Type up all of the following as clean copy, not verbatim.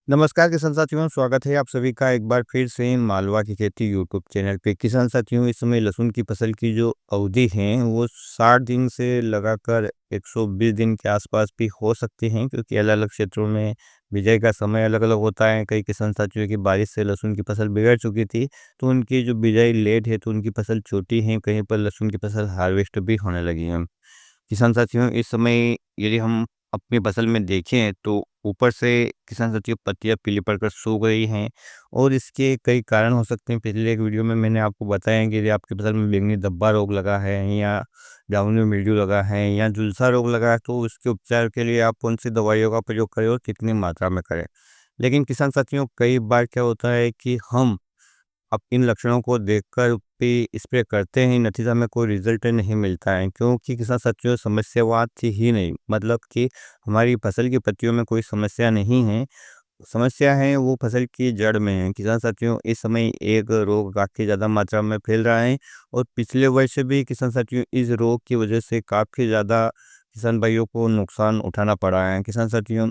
नमस्कार किसान साथियों, स्वागत है आप सभी का एक बार फिर से मालवा की खेती यूट्यूब चैनल पे। किसान साथियों, इस समय लहसुन की फसल की जो अवधि है वो 60 दिन से लगाकर 120 दिन के आसपास भी हो सकती हैं, क्योंकि अलग-अलग क्षेत्रों में बिजाई का समय अलग-अलग होता है। कई किसान साथियों की बारिश से लहसुन की फसल बिगड़ चुकी थी, तो उनकी जो बिजाई लेट है तो उनकी फसल छोटी है, कहीं पर लहसुन की फसल हार्वेस्ट भी होने लगी है। किसान साथियों, इस समय यदि हम अपनी फसल में देखें तो ऊपर से किसान साथियों पत्तियां पीली पड़कर सूख गई हैं, और इसके कई कारण हो सकते हैं। पिछले एक वीडियो में मैंने आपको बताया है कि यदि आपकी फसल में बैंगनी धब्बा रोग लगा है, या डाउनी मिल्ड्यू लगा है, या झुलसा रोग लगा है, तो उसके उपचार के लिए आप कौन सी दवाइयों का प्रयोग करें और कितनी मात्रा में करें। लेकिन किसान साथियों, कई बार क्या होता है कि हम अब इन लक्षणों को देखकर भी स्प्रे करते हैं, नतीजा में कोई रिजल्ट नहीं मिलता है, क्योंकि किसान साथियों समस्यावाद थी ही नहीं। मतलब कि हमारी फसल की पत्तियों में कोई समस्या नहीं है, समस्या है वो फसल की जड़ में है। किसान साथियों, इस समय एक रोग काफ़ी ज़्यादा मात्रा में फैल रहा है, और पिछले वर्ष भी किसान साथियों इस रोग की वजह से काफ़ी ज़्यादा किसान भाइयों को नुकसान उठाना पड़ा है। किसान साथियों,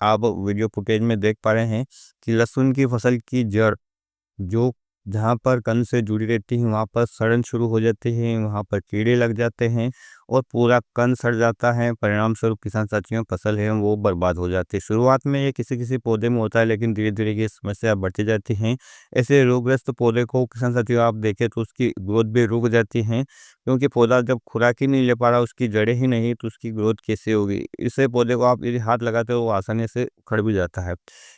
आप वीडियो फुटेज में देख पा रहे हैं कि लहसुन की फसल की जड़ जो जहाँ पर कंद से जुड़ी रहती है वहाँ पर सड़न शुरू हो जाती है, वहाँ पर कीड़े लग जाते हैं और पूरा कंद सड़ जाता है। परिणाम स्वरूप किसान साथियों फसल है वो बर्बाद हो जाती है। शुरुआत में ये किसी-किसी पौधे में होता है, लेकिन धीरे-धीरे ये समस्या बढ़ती जाती हैं। ऐसे रोगग्रस्त पौधे को किसान साथियों आप देखें तो उसकी ग्रोथ भी रुक जाती है, क्योंकि पौधा जब खुराक ही नहीं ले पा रहा, उसकी जड़ें ही नहीं, तो उसकी ग्रोथ कैसे होगी? इससे पौधे को आप यदि हाथ लगाते हो वो आसानी से उखड़ भी जाता है।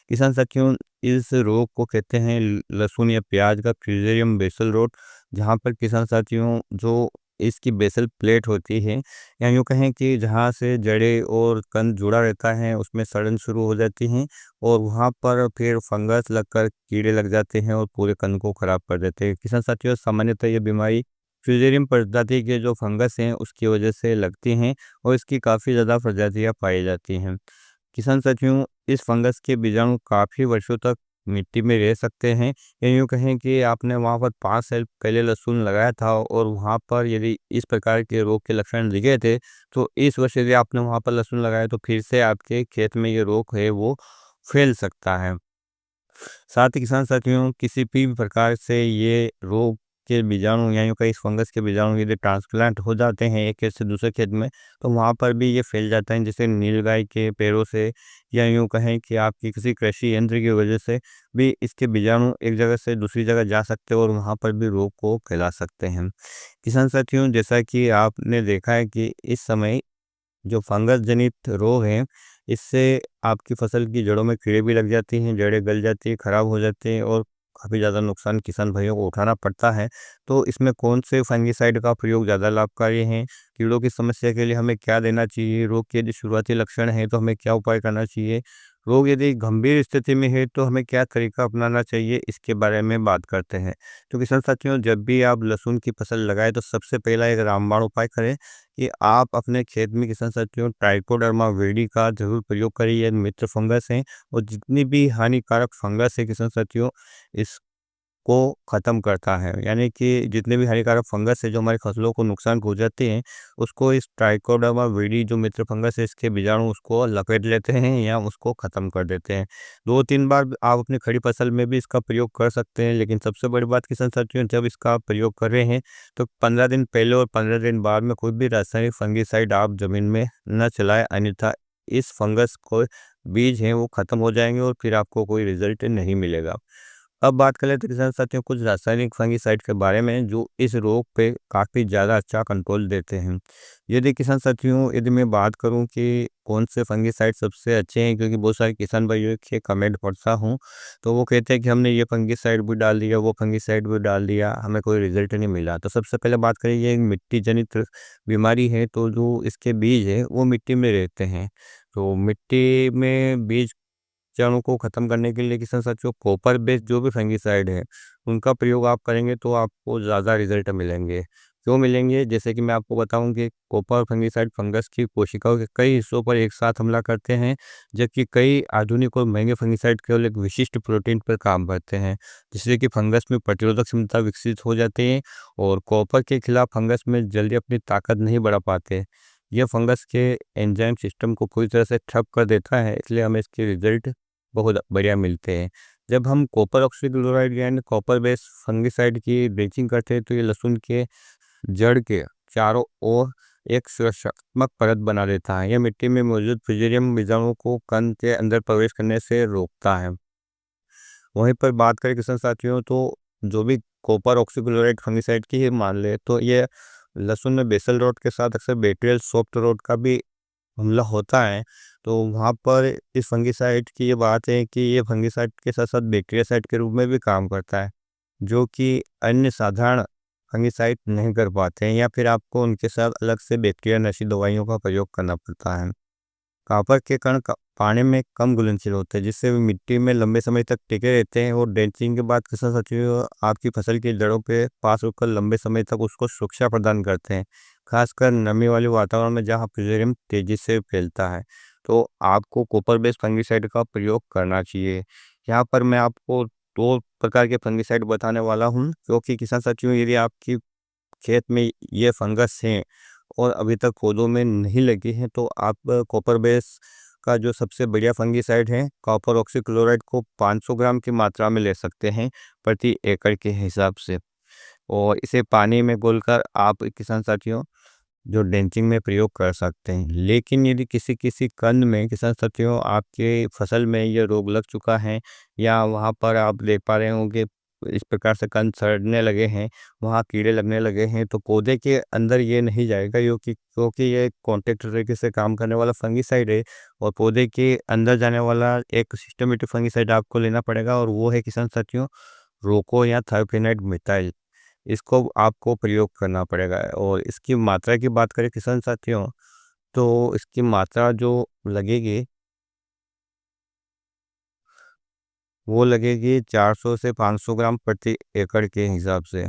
किसान साथियों, इस रोग को कहते हैं लहसुन या प्याज का फ्यूजेरियम बेसल रोग, जहाँ पर किसान साथियों जो इसकी बेसल प्लेट होती है, या यूँ कहें कि जहाँ से जड़ें और कंद जुड़ा रहता है उसमें सड़न शुरू हो जाती हैं, और वहाँ पर फिर फंगस लगकर कीड़े लग जाते हैं और पूरे कंद को खराब कर देते हैं। किसान साथियों, सामान्यतः ये बीमारी फ्यूजेरियम प्रजाति के जो फंगस हैं उसकी वजह से लगती हैं, और इसकी काफ़ी ज़्यादा प्रजातियाँ पाई जाती हैं। किसान साथियों, इस फंगस के बीजाणु काफ़ी वर्षों तक मिट्टी में रह सकते हैं, या यूँ कहें कि आपने वहाँ पर 5 साल पहले लहसुन लगाया था और वहाँ पर यदि इस प्रकार के रोग के लक्षण दिखे थे, तो इस वर्ष यदि आपने वहाँ पर लहसुन लगाया तो फिर से आपके खेत में ये रोग है वो फैल सकता है। साथ ही किसान साथियों, किसी भी प्रकार से ये रोग के बीजाणु या यूँ कहीं इस फंगस के बीजाणु यदि ट्रांसप्लांट हो जाते हैं एक खेत से दूसरे खेत में, तो वहाँ पर भी ये फैल जाता है, जैसे नीलगाय के पैरों से, या यूँ कहें कि आपकी किसी कृषि यंत्र की वजह से भी इसके बीजाणु एक जगह से दूसरी जगह जा सकते हैं और वहाँ पर भी रोग को फैला सकते हैं। किसान साथियों, जैसा कि आपने देखा है कि इस समय जो फंगस जनित रोग हैं, इससे आपकी फसल की जड़ों में कीड़े भी लग जाती हैं, जड़ें गल जाती हैं, खराब हो जाती हैं, और काफ़ी ज़्यादा नुकसान किसान भाइयों को उठाना पड़ता है। तो इसमें कौन से फंगिसाइड का प्रयोग ज़्यादा लाभकारी है? कीड़ों की समस्या के लिए हमें क्या देना चाहिए? रोग के यदि शुरुआती लक्षण हैं तो हमें क्या उपाय करना चाहिए? रोग यदि गंभीर स्थिति में है तो हमें क्या तरीका अपनाना चाहिए? इसके बारे में बात करते हैं। तो किसान साथियों, जब भी आप लहसुन की फसल लगाएँ तो सबसे पहला एक रामबाण उपाय करें कि आप अपने खेत में किसान साथियों ट्राइकोडर्मा विरिडी का ज़रूर प्रयोग करें। ये मित्र फंगस हैं, और जितनी भी हानिकारक फंगस है किसान साथियों इसको ख़त्म करता है। यानी कि जितने भी हानिकारक फंगस है जो हमारी फसलों को नुकसान पहुँचाते हैं, उसको इस ट्राइकोडर्मा विरिडी जो मित्र फंगस है इसके बीजाणु उसको लपेट लेते हैं या उसको ख़त्म कर देते हैं। 2-3 बार आप अपनी खड़ी फसल में भी इसका प्रयोग कर सकते हैं, लेकिन सबसे बड़ी बात किसान साथियों, जब इसका आप प्रयोग कर रहे हैं तो 15 दिन पहले और 15 दिन बाद में कोई भी रासायनिक फंगिसाइड आप ज़मीन में न चलाएँ, अन्यथा इस फंगस को बीज हैं वो ख़त्म हो जाएँगे और फिर आपको कोई रिज़ल्ट नहीं मिलेगा। अब बात कर लेते हैं किसान साथियों कुछ रासायनिक फंगिसाइड के बारे में जो इस रोग पे काफ़ी ज़्यादा अच्छा कंट्रोल देते हैं। यदि किसान साथियों, यदि मैं बात करूं कि कौन से फंगिसाइड सबसे अच्छे हैं, क्योंकि बहुत सारे किसान भाइयों के कमेंट पढ़ता हूं, तो वो कहते हैं कि हमने ये फंगिसाइड भी डाल दिया, वो फंगिसाइड भी डाल दिया, हमें कोई रिजल्ट नहीं मिला। तो सबसे पहले बात करें, ये एक मिट्टी जनित बीमारी है, तो जो इसके बीज है वो मिट्टी में रहते हैं। तो मिट्टी में बीज कीटाणु को ख़त्म करने के लिए किसान साथियों कॉपर बेस्ड जो भी फंगिसाइड है, उनका प्रयोग आप करेंगे तो आपको ज़्यादा रिज़ल्ट मिलेंगे। क्यों मिलेंगे? जैसे कि मैं आपको बताऊँ कि कॉपर फंगिसाइड फंगस की कोशिकाओं के कई हिस्सों पर एक साथ हमला करते हैं, जबकि कई आधुनिक और महँगे फंगिसाइड केवल एक विशिष्ट प्रोटीन पर काम करते हैं, जिससे कि फंगस में प्रतिरोधक क्षमता विकसित हो जाती है, और कॉपर के खिलाफ फंगस में जल्दी अपनी ताकत नहीं बढ़ा पाते। यह फंगस के एंजाइम सिस्टम को पूरी तरह से ठप कर देता है, इसलिए हमें इसके रिज़ल्ट बहुत बढ़िया मिलते हैं। जब हम कॉपर ऑक्सीक्लोराइड यानी कॉपर बेस्ड फंगिसाइड की ड्रेंचिंग करते हैं तो ये लहसुन के जड़ के चारों ओर एक सुरक्षात्मक परत बना देता है। यह मिट्टी में मौजूद फिजिरियम बीजाणुओं को कंद के अंदर प्रवेश करने से रोकता है। वहीं पर बात करें किसान साथियों तो जो भी कॉपर ऑक्सीक्लोराइड फंगिसाइड की ही मान ले तो ये लहसुन में बेसल रोड के साथ अक्सर बैक्टीरियल सॉफ्ट रोड का भी हमला होता है। तो वहाँ पर इस फंगिसाइड की ये बात है कि ये फंगिसाइड के साथ साथ बैक्टीरियासाइड के रूप में भी काम करता है, जो कि अन्य साधारण फंगिसाइड नहीं कर पाते हैं, या फिर आपको उनके साथ अलग से बैक्टीरिया नशी दवाइयों का प्रयोग करना पड़ता है। कॉपर के कण पानी में कम घुलनशील होते हैं, जिससे वे मिट्टी में लंबे समय तक टिके रहते हैं और ड्रेंचिंग के बाद किसान साथियों आपकी फसल की जड़ों के पास रुककर लंबे समय तक उसको सुरक्षा प्रदान करते हैं, खासकर नमी वाले वातावरण में जहाँ फिजिरियम तेजी से फैलता है। तो आपको कॉपर बेस्ड फंगिसाइड का प्रयोग करना चाहिए। यहाँ पर मैं आपको दो प्रकार के फंगिसाइड बताने वाला हूँ, क्योंकि किसान साथियों यदि आपकी खेत में ये फंगस है और अभी तक पौधों में नहीं लगी है तो आप कॉपर बेस का जो सबसे बढ़िया फंगिसाइड है कॉपर ऑक्सीक्लोराइड को 500 ग्राम की मात्रा में ले सकते हैं प्रति एकड़ के हिसाब से, और इसे पानी में घोलकर आप किसान साथियों जो ड्रेंचिंग में प्रयोग कर सकते हैं। लेकिन यदि किसी किसी कंद में किसान साथियों आपके फसल में ये रोग लग चुका है, या वहाँ पर आप देख पा रहे होंगे इस प्रकार से कंद सड़ने लगे हैं, वहाँ कीड़े लगने लगे हैं, तो पौधे के अंदर ये नहीं जाएगा, क्योंकि ये कॉन्टैक्ट तरीके से काम करने वाला फंगिसाइड है। और पौधे के अंदर जाने वाला एक सिस्टमेटिक फंगिसाइड आपको लेना पड़ेगा, और वो है किसान साथियों रोको या थायोफेनाइड मिथाइल। इसको आपको प्रयोग करना पड़ेगा। और इसकी मात्रा की बात करें किसान साथियों तो इसकी मात्रा जो लगेगी वो लगेगी 400 से 500 ग्राम प्रति एकड़ के हिसाब से,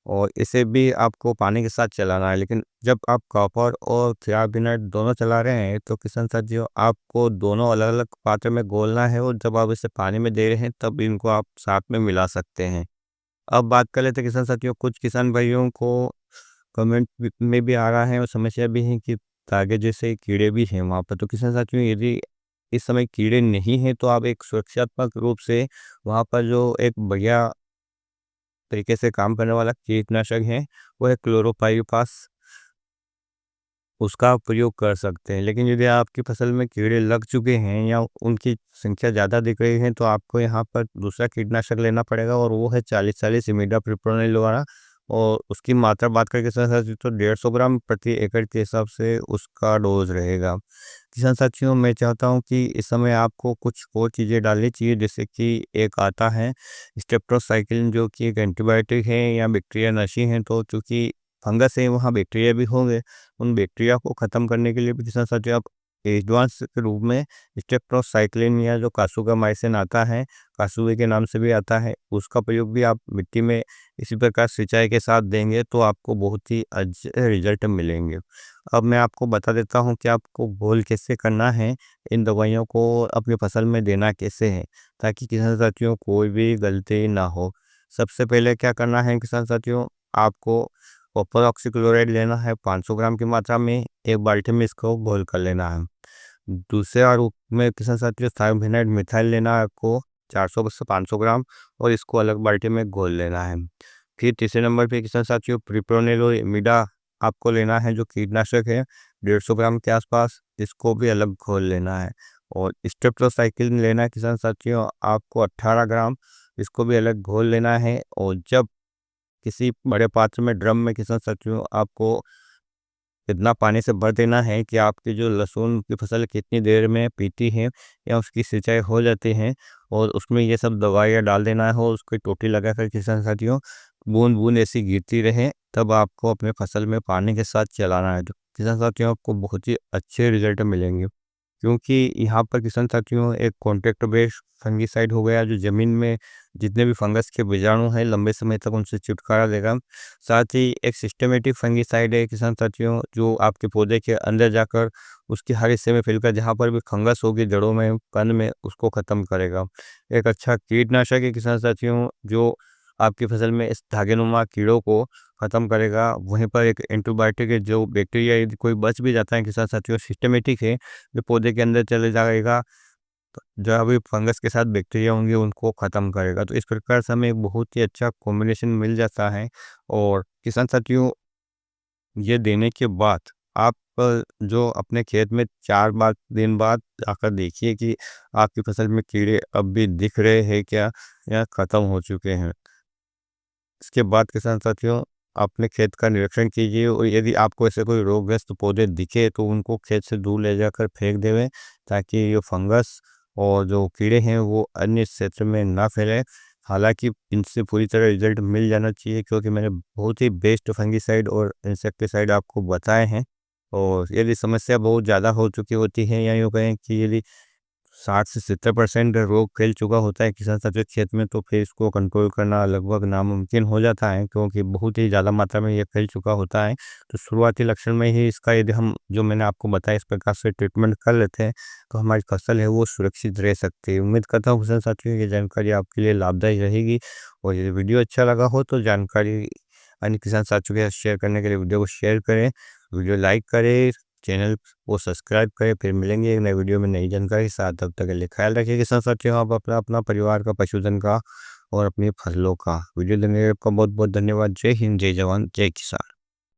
और इसे भी आपको पानी के साथ चलाना है। लेकिन जब आप कॉपर और थियाबिनाइट दोनों चला रहे हैं तो किसान साथियों आपको दोनों अलग अलग पात्र में घोलना है, और जब आप इसे पानी में दे रहे हैं तब इनको आप साथ में मिला सकते हैं। अब बात कर लेते हैं किसान साथियों, कुछ किसान भाइयों को कमेंट में भी आ रहा है और समस्या भी है कि तागे जैसे कीड़े भी हैं वहाँ पर। तो किसान साथियों यदि इस समय कीड़े नहीं हैं तो आप एक सुरक्षात्मक रूप से वहाँ पर जो एक बढ़िया तरीके से काम करने वाला कीटनाशक है वो है क्लोरोपाइरीफास, उसका प्रयोग कर सकते हैं। लेकिन यदि आपकी फसल में कीड़े लग चुके हैं या उनकी संख्या ज़्यादा दिख रही है तो आपको यहाँ पर दूसरा कीटनाशक लेना पड़ेगा, और वो है 40-40 इमिडाक्लोप्रिड द्वारा। और उसकी मात्रा बात करके किसान साथियों तो 150 ग्राम प्रति एकड़ के हिसाब से उसका डोज रहेगा। किसान साथियों मैं चाहता हूँ कि इस समय आपको कुछ और चीज़ें डालनी चाहिए, जैसे कि एक आता है स्टेप्टोसाइक्लिन जो कि एक एंटीबायोटिक है या बैक्टीरिया नाशी है। तो चूँकि फंगस है वहाँ बैक्टीरिया भी होंगे, उन बैक्टीरिया को ख़त्म करने के लिए भी किसान साथियों आप एडवांस के रूप में स्टेप्टोसाइक्लिन या जो कासुगामाइसिन आता है, कासुए के नाम से भी आता है, उसका प्रयोग भी आप मिट्टी में इसी प्रकार सिंचाई के साथ देंगे तो आपको बहुत ही अच्छे रिजल्ट मिलेंगे। अब मैं आपको बता देता हूँ कि आपको घोल कैसे करना है, इन दवाइयों को अपनी फसल में देना कैसे है, ताकि किसान साथियों कोई भी गलती ना हो। सबसे पहले क्या करना है किसान साथियों, आपको कॉपर ऑक्सीक्लोराइड लेना है 500 ग्राम की मात्रा में, एक बाल्टी में इसको घोल कर लेना है। दूसरे रूप में किसान साथियों थायोफेनाइड मिथाइल लेना है आपको 400 से 500 ग्राम, और इसको अलग बाल्टी में घोल लेना है। फिर तीसरे नंबर पे किसान साथियों प्रिप्रोनिल और इमिडा आपको लेना है जो कीटनाशक है 150 ग्राम के आसपास, इसको भी अलग घोल लेना है। और स्टेप्टोसाइक्लिन लेना है किसान साथियों आपको 18 ग्राम, इसको भी अलग घोल लेना है। और जब किसी बड़े पात्र में ड्रम में किसान साथियों आपको इतना पानी से भर देना है कि आपकी जो लहसुन की फसल कितनी देर में पीती है या उसकी सिंचाई हो जाती है, और उसमें ये सब दवाइयाँ डाल देना है और उसकी टोटी लगाकर किसान साथियों बूंद बूंद ऐसी गिरती रहे, तब आपको अपने फसल में पानी के साथ चलाना है। तो किसान साथियों आपको बहुत ही अच्छे रिजल्ट मिलेंगे, क्योंकि यहाँ पर किसान साथियों एक कॉन्टैक्ट बेस्ड फंगिसाइड हो गया जो ज़मीन में जितने भी फंगस के बीजाणु हैं लंबे समय तक उनसे छुटकारा देगा। साथ ही एक सिस्टमेटिक फंगिसाइड है किसान साथियों जो आपके पौधे के अंदर जाकर उसके हर हिस्से में फैलकर जहाँ पर भी फंगस होगी जड़ों में कंद में उसको ख़त्म करेगा। एक अच्छा कीटनाशक है किसान साथियों जो आपकी फसल में इस धागेनुमा कीड़ों को ख़त्म करेगा। वहीं पर एक एंटीबायोटिक है जो बैक्टीरिया यदि कोई बच भी जाता है किसान साथियों सिस्टमेटिक है जो पौधे के अंदर चले जाएगा, जो अभी फंगस के साथ बैक्टीरिया होंगे उनको ख़त्म करेगा। तो इस प्रकार से हमें एक बहुत ही अच्छा कॉम्बिनेशन मिल जाता है। और किसान साथियों, ये देने के बाद आप जो अपने खेत में 4 बार दिन बाद आकर देखिए कि आपकी फसल में कीड़े अब भी दिख रहे हैं क्या या ख़त्म हो चुके हैं। इसके बाद किसान साथियों, अपने खेत का निरीक्षण कीजिए और यदि आपको ऐसे कोई रोगग्रस्त पौधे दिखे तो उनको खेत से दूर ले जाकर फेंक देवें, ताकि ये फंगस और जो कीड़े हैं वो अन्य क्षेत्र में ना फैले। हालांकि इनसे पूरी तरह रिजल्ट मिल जाना चाहिए, क्योंकि मैंने बहुत ही बेस्ट फंगिसाइड और इंसेक्टिसाइड आपको बताए हैं। और यदि समस्या बहुत ज़्यादा हो चुकी होती है, या यूँ कहें कि यदि 60 से 70% रोग फैल चुका होता है किसान साथियों खेत में, तो फिर इसको कंट्रोल करना लगभग नामुमकिन हो जाता है, क्योंकि बहुत ही ज़्यादा मात्रा में ये फैल चुका होता है। तो शुरुआती लक्षण में ही इसका यदि हम जो मैंने आपको बताया इस प्रकार से ट्रीटमेंट कर लेते हैं, तो हमारी फसल है वो सुरक्षित रह सकती है। उम्मीद करता हूँ किसान साथियों ये जानकारी आपके लिए लाभदायक रहेगी। और यदि वीडियो अच्छा लगा हो तो जानकारी अन्य किसान साथियों के साथ शेयर करने के लिए वीडियो को शेयर करें, वीडियो लाइक करें, चैनल को सब्सक्राइब करें। फिर मिलेंगे एक नए वीडियो में नई जानकारी के साथ। तब तक के लिए ख्याल रखिए किसान साथियों, आप अपना अपना परिवार का, पशुधन का और अपनी फसलों का। वीडियो देखने के लिए आपका बहुत बहुत धन्यवाद। जय हिंद, जय जवान, जय किसान।